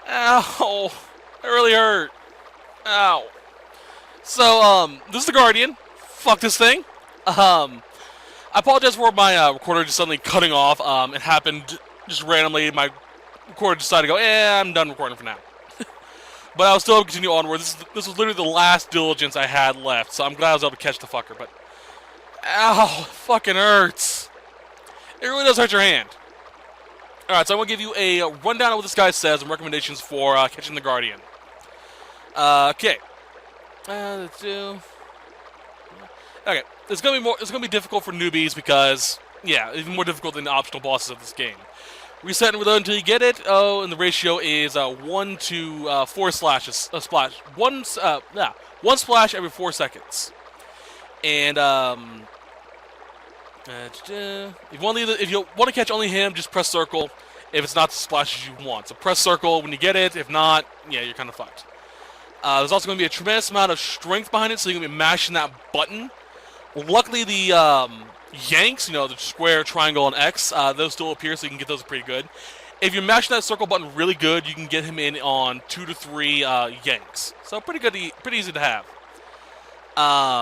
Ow! That really hurt. Ow. So, this is the Guardian. Fuck this thing. I apologize for my recorder just suddenly cutting off. It happened just randomly. My recorder decided to go, I'm done recording for now. But I was still able to continue onward. This was literally the last diligence I had left, so I'm glad I was able to catch the fucker. But, ow, it fucking hurts. It really does hurt your hand. Alright, so I'm going to give you a rundown of what this guy says and recommendations for catching the Guardian. Okay. Let's do... Okay, it's gonna be difficult for newbies because, yeah, even more difficult than the optional bosses of this game. Reset and reload until you get it. Oh, and the ratio is 1 to 4 slashes. Splash. One splash every 4 seconds. And if you want to catch only him, just press circle. If it's not the splashes you want, so press circle when you get it. If not, yeah, you're kind of fucked. There's also going to be a tremendous amount of strength behind it, so you're going to be mashing that button. Luckily, the yanks, the square, triangle, and X, those still appear, so you can get those pretty good. If you're mashing that circle button really good, you can get him in on 2 to 3 yanks. So pretty good, pretty easy to have.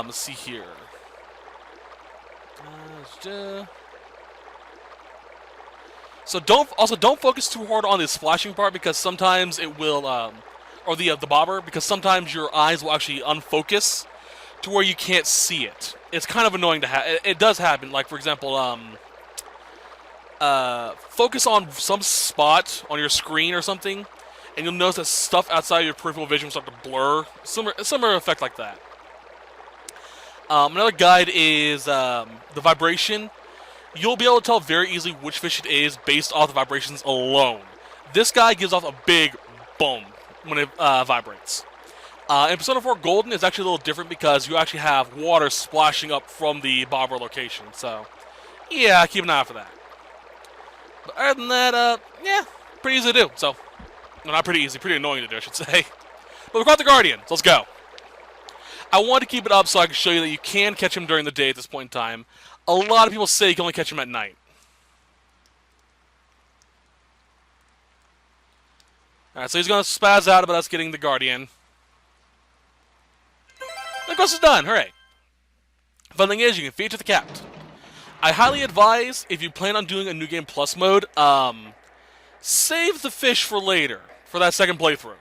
Let's see here. So don't focus too hard on the splashing part because sometimes it will, or the bobber, because sometimes your eyes will actually unfocus to where you can't see it. It's kind of annoying to have. It does happen. Like, for example, focus on some spot on your screen or something, and you'll notice that stuff outside your peripheral vision will start to blur. Similar effect like that. Another guide is the vibration. You'll be able to tell very easily which fish it is based off the vibrations alone. This guy gives off a big boom when it vibrates. In Persona 4 Golden, it's actually a little different because you actually have water splashing up from the bobber location. So, yeah, keep an eye out for that. But other than that, yeah, pretty easy to do. So, well, not pretty easy, pretty annoying to do, I should say. But we've got the Guardian, so let's go. I want to keep it up so I can show you that you can catch him during the day at this point in time. A lot of people say you can only catch him at night. Alright, so he's going to spaz out about us getting the Guardian. The quest is done, hooray. Fun thing is, you can feed to the cat. I highly advise, if you plan on doing a New Game Plus mode, save the fish for later, for that second playthrough.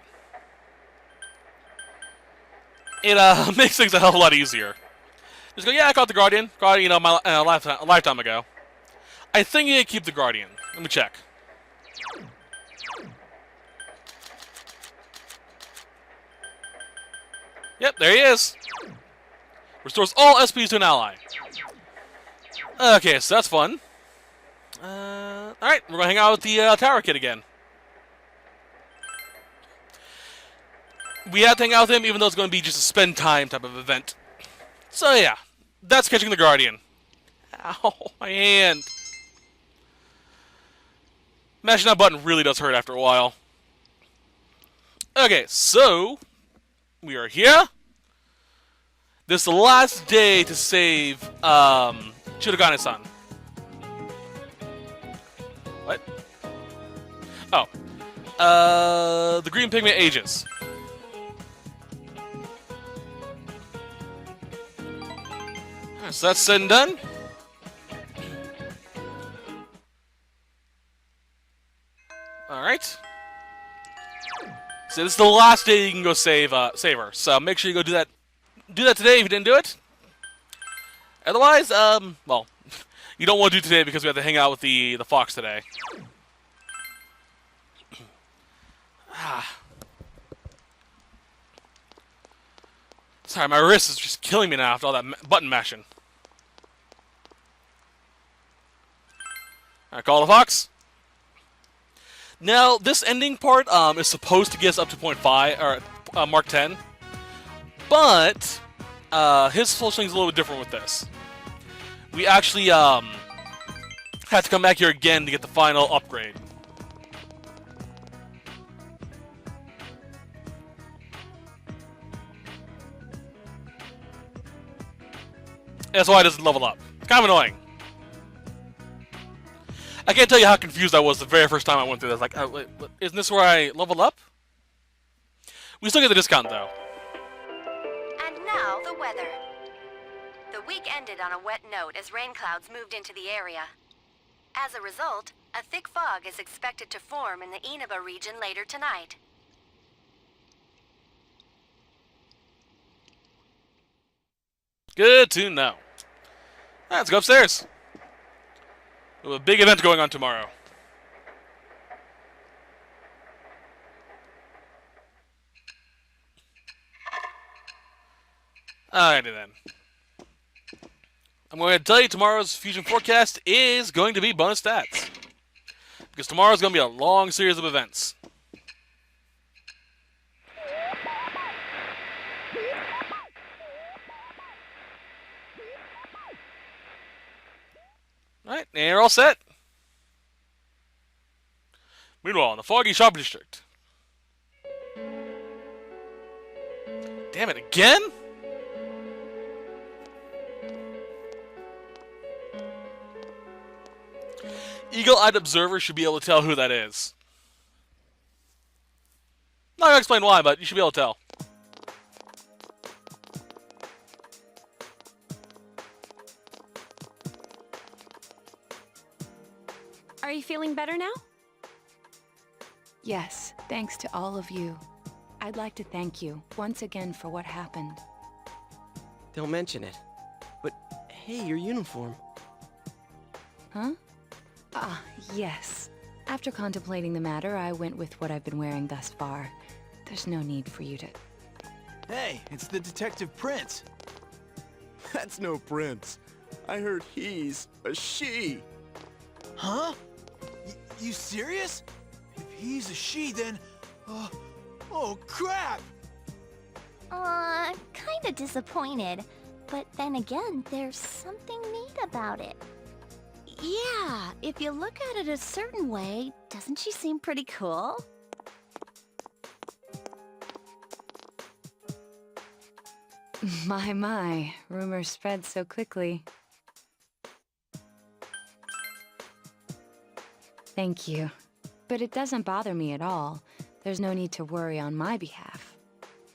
It makes things a hell of a lot easier. Just go, yeah, I caught the Guardian. Caught it, a lifetime ago. I think you can keep the Guardian. Let me check. Yep, there he is. Restores all SPs to an ally. Okay, so that's fun. Alright, we're going to hang out with the Tower Kid again. We have to hang out with him, even though it's going to be just a spend time type of event. So yeah, that's catching the Guardian. Ow, my hand. Mashing that button really does hurt after a while. Okay, so we are here. This is the last day to save Shirogane-san. What? Oh. The green pigment ages. So that's said and done. Alright. So this is the last day you can go save her. So make sure you go do that today if you didn't do it. Otherwise, well, you don't want to do today because we have to hang out with the fox today. Sorry, my wrist is just killing me now after all that button mashing. Alright, call the fox. Now, this ending part is supposed to get us up to point 5, or Mark 10. But, his solutioning is a little bit different with this. We actually, had to come back here again to get the final upgrade. That's why it doesn't level up. It's kind of annoying. I can't tell you how confused I was the very first time I went through this. Like, wait, isn't this where I level up? We still get the discount, though. And now, the weather. The week ended on a wet note as rain clouds moved into the area. As a result, a thick fog is expected to form in the Inaba region later tonight. Good to know. Let's go upstairs. We have a big event going on tomorrow. Alrighty then. I'm going to tell you tomorrow's Fusion Forecast is going to be bonus stats. Because tomorrow's going to be a long series of events. Alright, and you're all set. Meanwhile, in the foggy shopping district. Damn it, again? Eagle-eyed observers should be able to tell who that is. Not gonna explain why, but you should be able to tell. Are you feeling better now? Yes, thanks to all of you. I'd like to thank you once again for what happened. Don't mention it. But, hey, your uniform. Huh? Ah, yes. After contemplating the matter, I went with what I've been wearing thus far. There's no need for you to... Hey, it's the Detective Prince. That's no prince. I heard he's a she. Huh? You serious? If he's a she, then... oh, crap! Kinda disappointed. But then again, there's something neat about it. Yeah, if you look at it a certain way, doesn't she seem pretty cool? My, rumors spread so quickly. Thank you. But it doesn't bother me at all. There's no need to worry on my behalf.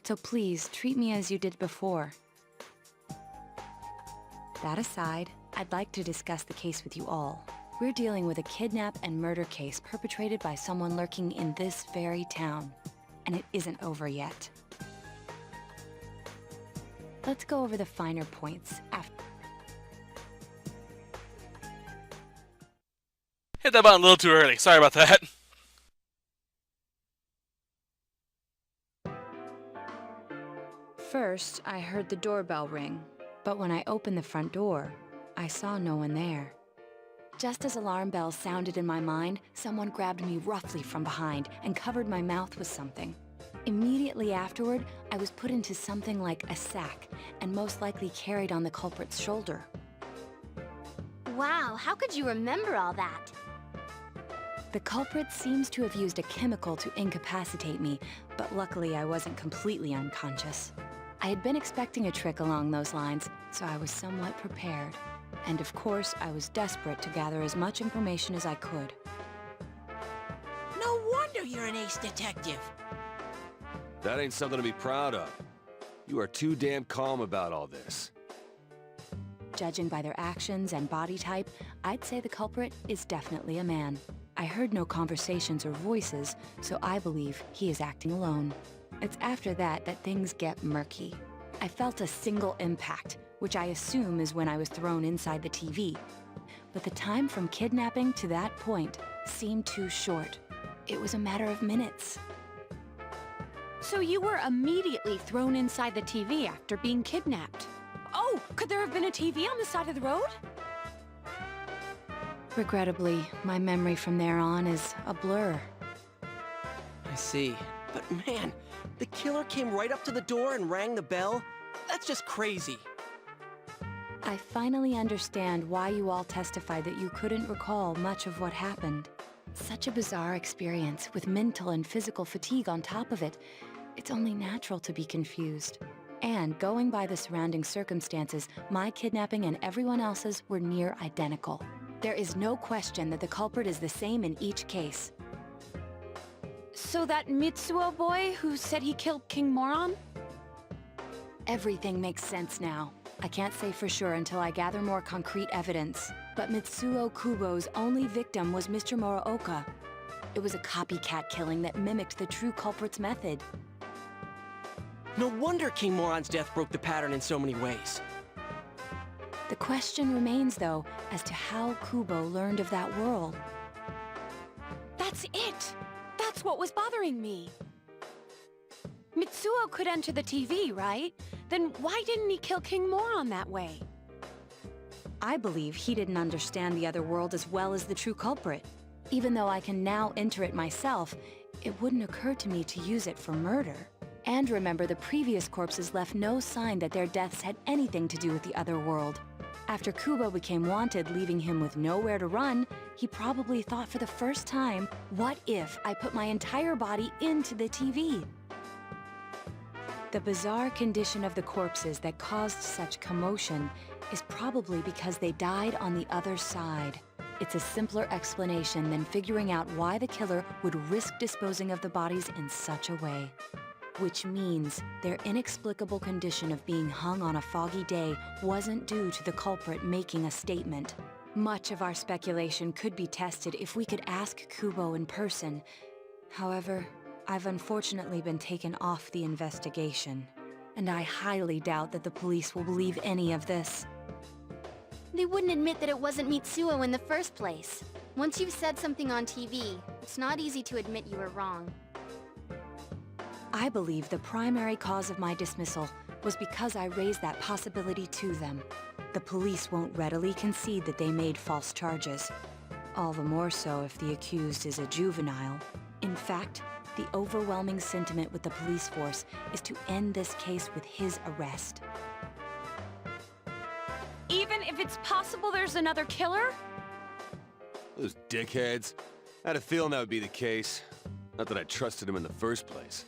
So please, treat me as you did before. That aside, I'd like to discuss the case with you all. We're dealing with a kidnap and murder case perpetrated by someone lurking in this very town. And it isn't over yet. Let's go over the finer points after. Hit that button a little too early. Sorry about that. First, I heard the doorbell ring, but when I opened the front door, I saw no one there. Just as alarm bells sounded in my mind, someone grabbed me roughly from behind and covered my mouth with something. Immediately afterward, I was put into something like a sack and most likely carried on the culprit's shoulder. Wow, how could you remember all that? The culprit seems to have used a chemical to incapacitate me, but luckily I wasn't completely unconscious. I had been expecting a trick along those lines, so I was somewhat prepared. And of course, I was desperate to gather as much information as I could. No wonder you're an ace detective. That ain't something to be proud of. You are too damn calm about all this. Judging by their actions and body type, I'd say the culprit is definitely a man. I heard no conversations or voices, so I believe he is acting alone. It's after that that things get murky. I felt a single impact, which I assume is when I was thrown inside the TV. But the time from kidnapping to that point seemed too short. It was a matter of minutes. So you were immediately thrown inside the TV after being kidnapped. Oh, could there have been a TV on the side of the road? Regrettably, my memory from there on is a blur. I see. But man, the killer came right up to the door and rang the bell? That's just crazy. I finally understand why you all testified that you couldn't recall much of what happened. Such a bizarre experience, with mental and physical fatigue on top of it. It's only natural to be confused. And going by the surrounding circumstances, my kidnapping and everyone else's were near identical. There is no question that the culprit is the same in each case. So that Mitsuo boy who said he killed King Moron? Everything makes sense now. I can't say for sure until I gather more concrete evidence. But Mitsuo Kubo's only victim was Mr. Muraoka. It was a copycat killing that mimicked the true culprit's method. No wonder King Moron's death broke the pattern in so many ways. The question remains, though, as to how Kubo learned of that world. That's it! That's what was bothering me. Mitsuo could enter the TV, right? Then why didn't he kill King Moron that way? I believe he didn't understand the other world as well as the true culprit. Even though I can now enter it myself, it wouldn't occur to me to use it for murder. And remember, the previous corpses left no sign that their deaths had anything to do with the other world. After Kubo became wanted, leaving him with nowhere to run, he probably thought for the first time, what if I put my entire body into the TV? The bizarre condition of the corpses that caused such commotion is probably because they died on the other side. It's a simpler explanation than figuring out why the killer would risk disposing of the bodies in such a way. Which means their inexplicable condition of being hung on a foggy day wasn't due to the culprit making a statement. Much of our speculation could be tested if we could ask Kubo in person. However, I've unfortunately been taken off the investigation, and I highly doubt that the police will believe any of this. They wouldn't admit that it wasn't Mitsuo in the first place. Once you've said something on TV, it's not easy to admit you were wrong. I believe the primary cause of my dismissal was because I raised that possibility to them. The police won't readily concede that they made false charges. All the more so if the accused is a juvenile. In fact, the overwhelming sentiment with the police force is to end this case with his arrest. Even if it's possible there's another killer? Those dickheads. I had a feeling that would be the case. Not that I trusted him in the first place.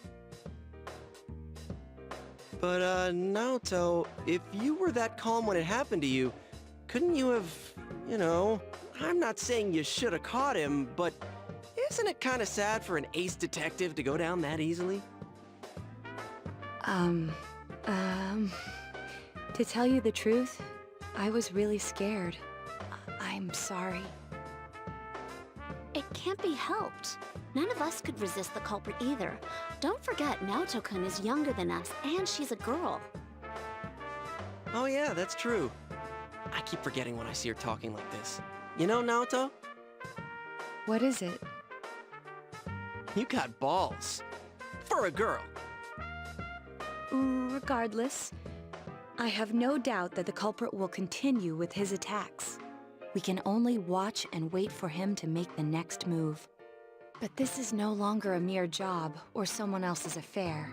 But, Naoto, if you were that calm when it happened to you, couldn't you have, you know, I'm not saying you should have caught him, but isn't it kind of sad for an ace detective to go down that easily? To tell you the truth, I was really scared. I'm sorry. It can't be helped. None of us could resist the culprit either. Don't forget, Naoto-kun is younger than us, and she's a girl. Oh yeah, that's true. I keep forgetting when I see her talking like this. You know, Naoto? What is it? You got balls. For a girl. Regardless, I have no doubt that the culprit will continue with his attacks. We can only watch and wait for him to make the next move. But this is no longer a mere job or someone else's affair.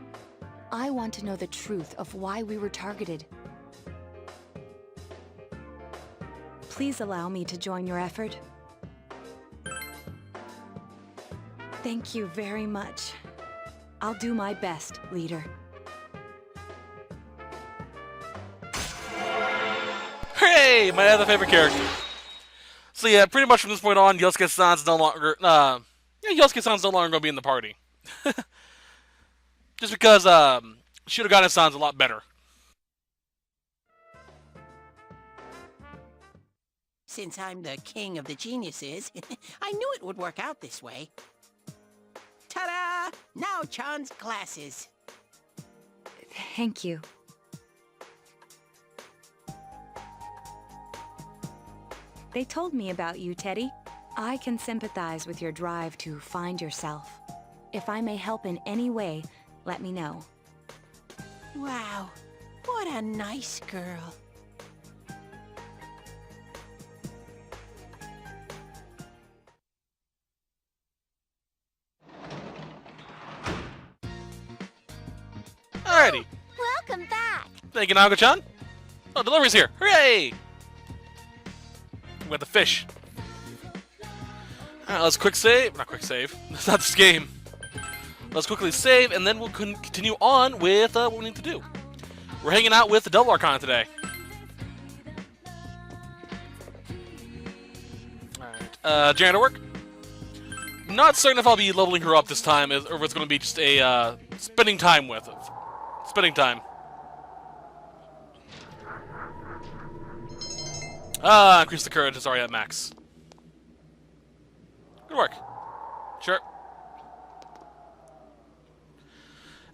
I want to know the truth of why we were targeted. Please allow me to join your effort. Thank you very much. I'll do my best, leader. Hooray! My other favorite character. So yeah, pretty much from this point on, Yosuke-san's no longer, Yosuke-san's no longer going to be in the party. Just because, Shirogane-san's a lot better. Since I'm the king of the geniuses, I knew it would work out this way. Ta-da! Now Chan's glasses. Thank you. They told me about you, Teddy. I can sympathize with your drive to find yourself. If I may help in any way, let me know. Wow, what a nice girl. Alrighty. Welcome back! Thank you, Naoko-chan. Oh, delivery's here. Hooray! We got the fish. Alright, let's quick save. Not quick save. That's not this game. Let's quickly save, and then we'll continue on with what we need to do. We're hanging out with the Double Arcana today. Janitor work. Not certain if I'll be leveling her up this time, or if it's going to be just a spending time with it. Spending time. Increase the courage. It's already at max. Good work. Sure.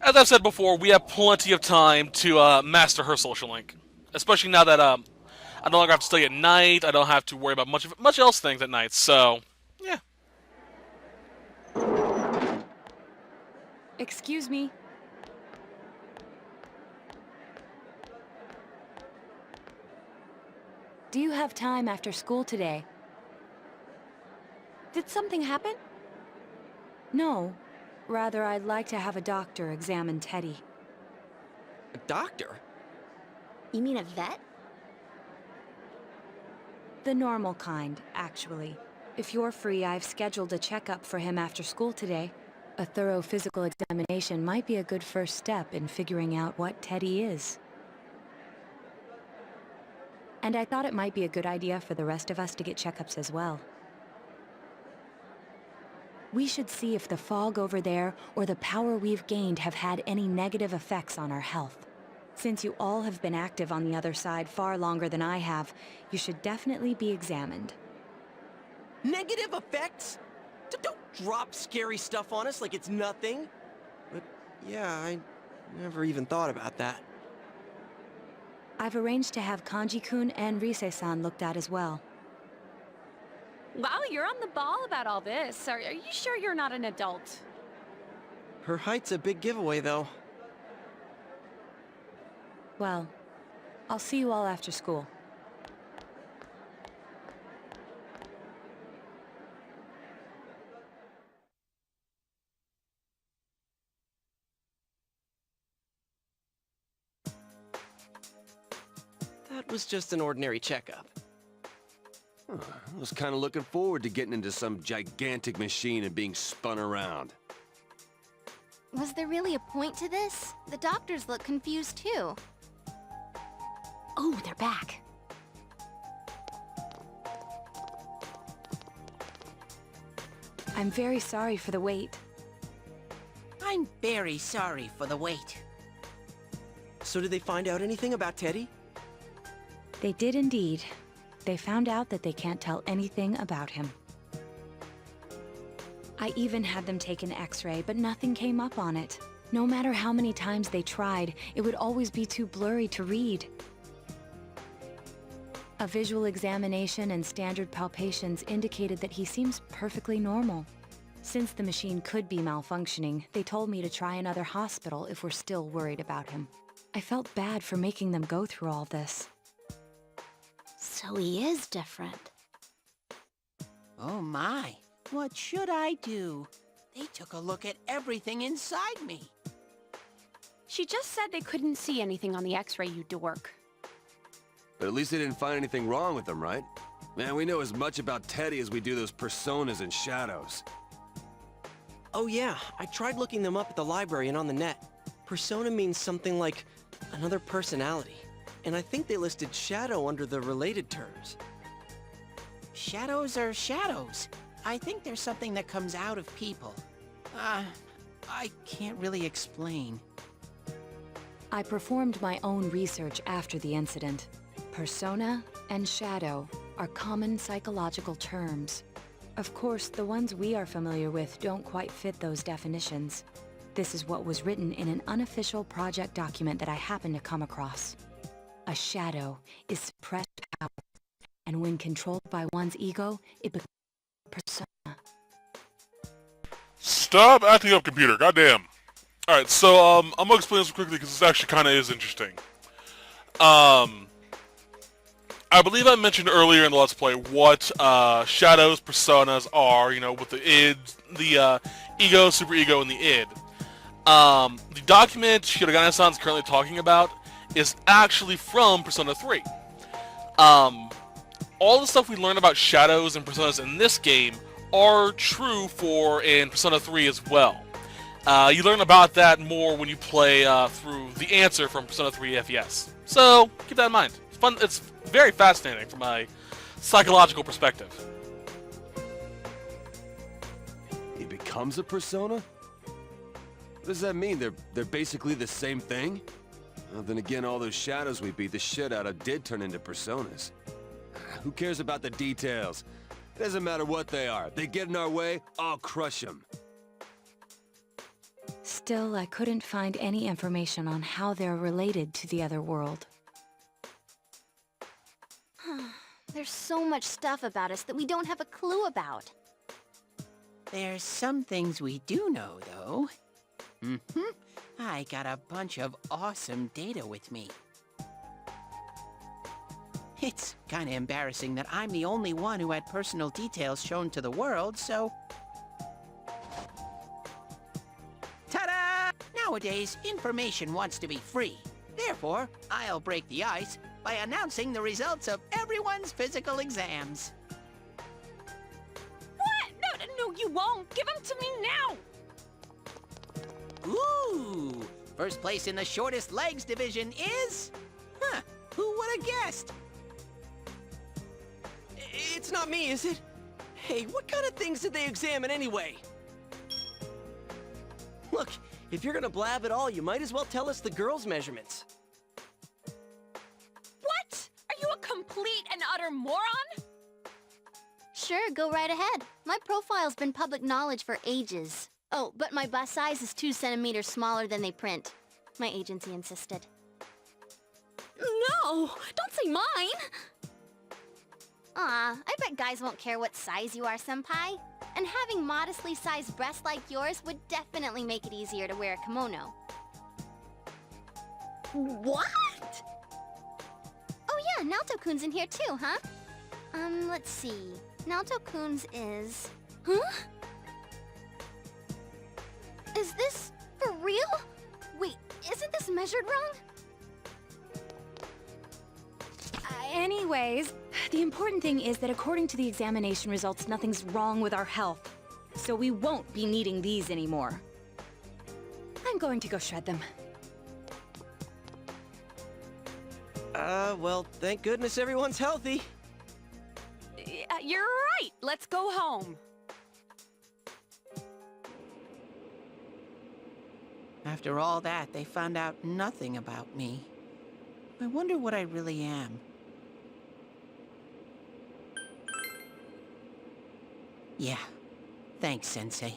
As I've said before, we have plenty of time to master her social link. Especially now that I no longer have to study at night. I don't have to worry about much else things at night. So, yeah. Excuse me. Do you have time after school today? Did something happen? No. Rather, I'd like to have a doctor examine Teddy. A doctor? You mean a vet? The normal kind, actually. If you're free, I've scheduled a checkup for him after school today. A thorough physical examination might be a good first step in figuring out what Teddy is. And I thought it might be a good idea for the rest of us to get checkups as well. We should see if the fog over there or the power we've gained have had any negative effects on our health. Since you all have been active on the other side far longer than I have, you should definitely be examined. Negative effects? Don't drop scary stuff on us like it's nothing. But yeah, I never even thought about that. I've arranged to have Kanji-kun and Rise-san looked at as well. Wow, you're on the ball about all this. Are you sure you're not an adult? Her height's a big giveaway, though. Well, I'll see you all after school. That was just an ordinary checkup. I was kind of looking forward to getting into some gigantic machine and being spun around. Was there really a point to this? The doctors look confused too. Oh, they're back. I'm very sorry for the wait. I'm very sorry for the wait. So did they find out anything about Teddy? They did indeed. They found out that they can't tell anything about him. I even had them take an X-ray, but nothing came up on it. No matter how many times they tried, it would always be too blurry to read. A visual examination and standard palpations indicated that he seems perfectly normal. Since the machine could be malfunctioning, they told me to try another hospital if we're still worried about him. I felt bad for making them go through all this. So he is different. Oh my, what should I do? They took a look at everything inside me. She just said they couldn't see anything on the X-ray, you dork. But at least they didn't find anything wrong with him, right? Man, we know as much about Teddy as we do those personas and shadows. Oh yeah, I tried looking them up at the library and on the net. Persona means something like another personality. And I think they listed shadow under the related terms. Shadows are shadows. I think there's something that comes out of people. I can't really explain. I performed my own research after the incident. Persona and shadow are common psychological terms. Of course, the ones we are familiar with don't quite fit those definitions. This is what was written in an unofficial project document that I happened to come across. A shadow is suppressed power, and when controlled by one's ego, it becomes a persona. Stop acting up, computer. Goddamn. Alright, so, I'm gonna explain this quickly because this actually kinda is interesting. I believe I mentioned earlier in the Let's Play what, shadows, personas are, you know, with the id, the, ego, superego, and the id. The document Shirogane-san's currently talking about is actually from Persona 3. All the stuff we learn about shadows and personas in this game are true for in Persona 3 as well. You learn about that more when you play through the answer from Persona 3 FES. So, keep that in mind. It's fun. It's very fascinating from a psychological perspective. becomes a persona? What does that mean? They're basically the same thing? Well, then again, all those shadows we beat the shit out of did turn into personas. Who cares about the details? It doesn't matter what they are. If they get in our way, I'll crush them. Still, I couldn't find any information on how they're related to the other world. There's so much stuff about us that we don't have a clue about. There's some things we do know, though. I got a bunch of awesome data with me. It's kinda embarrassing that I'm the only one who had personal details shown to the world, so... Ta-da! Nowadays, information wants to be free. Therefore, I'll break the ice by announcing the results of everyone's physical exams. What? No, you won't. Give them to me now. Ooh! First place in the shortest legs division is... Huh, who would have guessed? It's not me, is it? Hey, what kind of things did they examine anyway? Look, if you're gonna blab at all, you might as well tell us the girls' measurements. What? Are you a complete and utter moron? Sure, go right ahead. My profile's been public knowledge for ages. Oh, but my bust size is 2 centimeters smaller than they print. My agency insisted. No! Don't say mine! Aw, I bet guys won't care what size you are, senpai. And having modestly sized breasts like yours would definitely make it easier to wear a kimono. What? Oh yeah, Naoto-kun's in here too, huh? Let's see. Naoto-kun's is... Huh? Is this for real? Wait, isn't this measured wrong? Anyways, the important thing is that according to the examination results, nothing's wrong with our health. So we won't be needing these anymore. I'm going to go shred them. Well, thank goodness everyone's healthy. You're right. Let's go home. After all that, they found out nothing about me. I wonder what I really am. Yeah. Thanks, Sensei.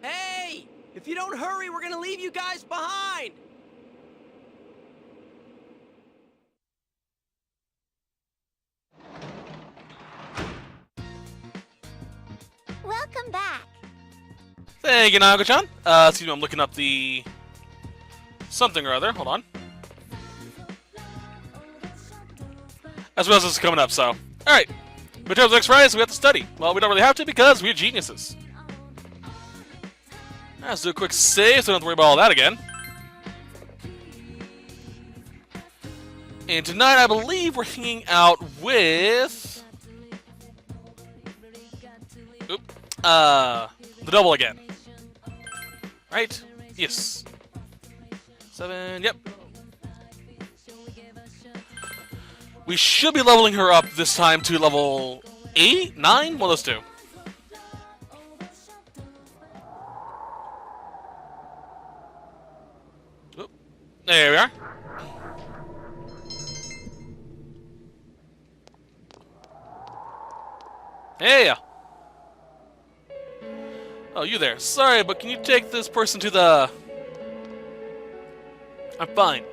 Hey! If you don't hurry, we're gonna leave you guys behind! Welcome back. Thank you, Nago-chan. Excuse me, I'm looking up the... something or other. Hold on. As well as this is coming up, so... Alright. Midterms next Friday, so we have to study. Well, we don't really have to because we're geniuses. Let's do a quick save so we don't have to worry about all that again. And tonight, I believe we're hanging out with... Oop. The double again. Right? Yes. 7, yep. We should be leveling her up this time to level 8, 9? One of those two. Oop. There we are. Hey! Oh, you there. Sorry, but can you take this person to the... I'm fine.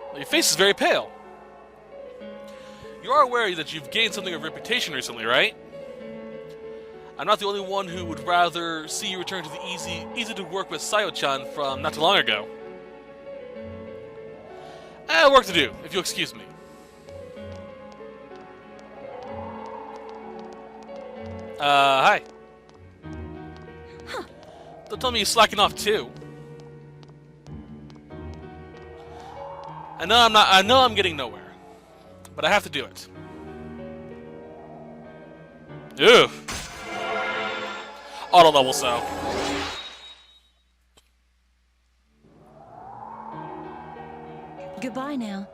Well, your face is very pale. You are aware that you've gained something of reputation recently, right? I'm not the only one who would rather see you return to the easy to work with Sayo-chan from not too long ago. I have work to do, if you'll excuse me. Hi. Huh. Don't tell me you're slacking off too. I know I'm getting nowhere. But I have to do it. Ew. auto level, so. Goodbye now.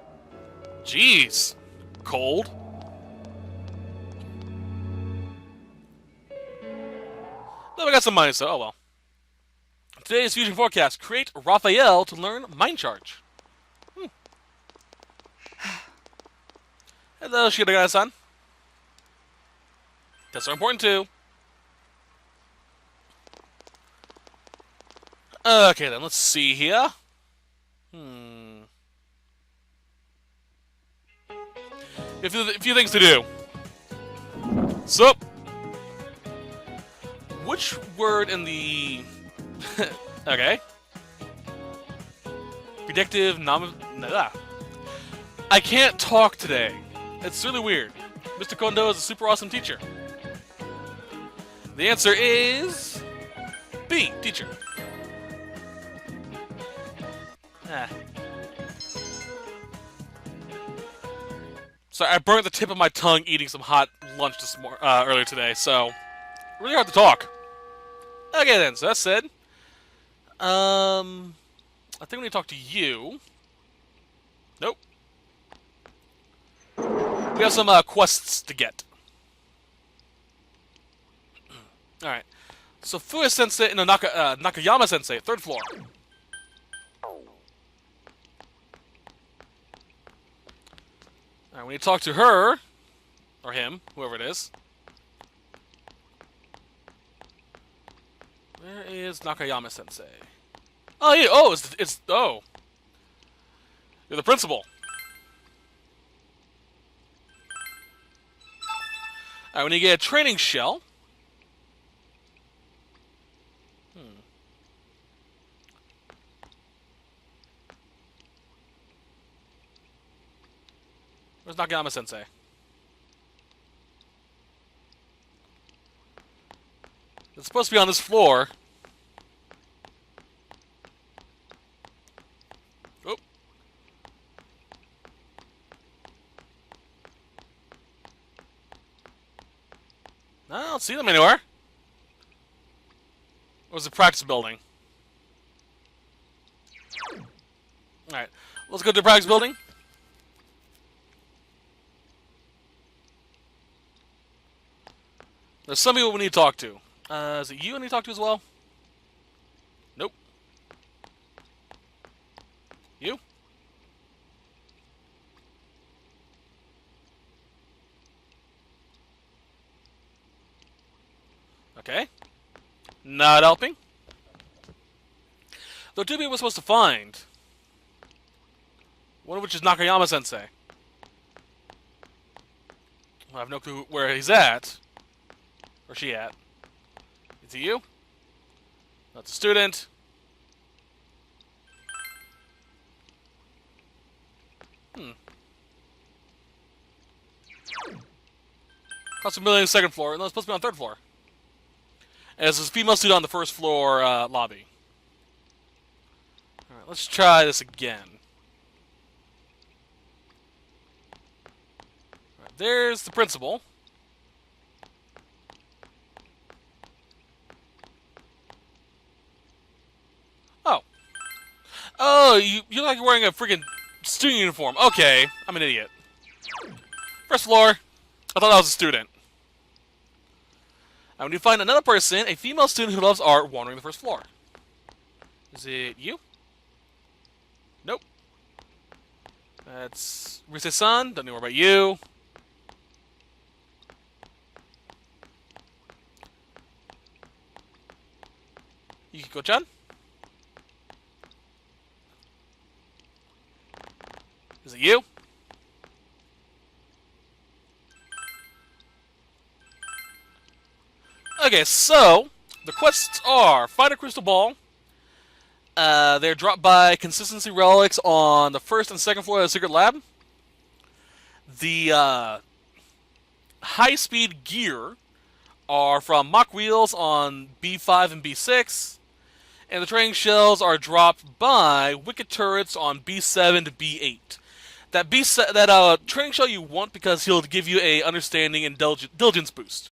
Jeez. Cold. Then we got some money, so oh well. Today's Fusion Forecast. Create Raphael to learn Mind Charge. Hello, Shiragana-san. Tests are important too. Okay then, let's see here. A few things to do. So, which word in the... okay. Predictive I can't talk today. It's really weird. Mr. Kondo is a super awesome teacher. The answer is... B, teacher. Sorry, I burnt the tip of my tongue eating some hot lunch earlier today, so really hard to talk. Okay then, so that said, I think we need to talk to you. Nope. We have some quests to get. All right. So Fuya Sensei and Nakayama Sensei, 3rd floor. Alright, we need to talk to her, or him, whoever it is. Where is Nakayama Sensei? Oh, yeah, oh, oh. You're the principal. Alright, we need to get a training shell. Where's Nakayama Sensei? It's supposed to be on this floor. Oh. No, I don't see them anywhere. Or was it practice building? Alright, let's go to the practice building. There's some people we need to talk to. Is it you I need to talk to as well? Nope. You? Okay. Not helping. Though 2 people we're supposed to find. One of which is Nakayama Sensei. I have no clue where he's at. Where's she at? Is it you? That's a student. Cost $1 million 2nd floor. No, it's supposed to be on 3rd floor. And there's this female student on the 1st floor lobby. Alright, let's try this again. Alright, there's the principal. Oh, you look like you're wearing a freaking student uniform. Okay, I'm an idiot. 1st floor. I thought I was a student. And when you find another person, a female student who loves art, wandering the 1st floor. Is it you? Nope. That's Rise-san. Don't know more about you. Yukiko-chan? Is it you? Okay, so the quests are find a crystal ball. They're dropped by consistency relics on the 1st and 2nd floor of the secret lab. The high-speed gear are from Mach wheels on B5 and B6. And the training shells are dropped by wicked turrets on B7 to B8. That training shell you want because he'll give you a understanding and diligence boost.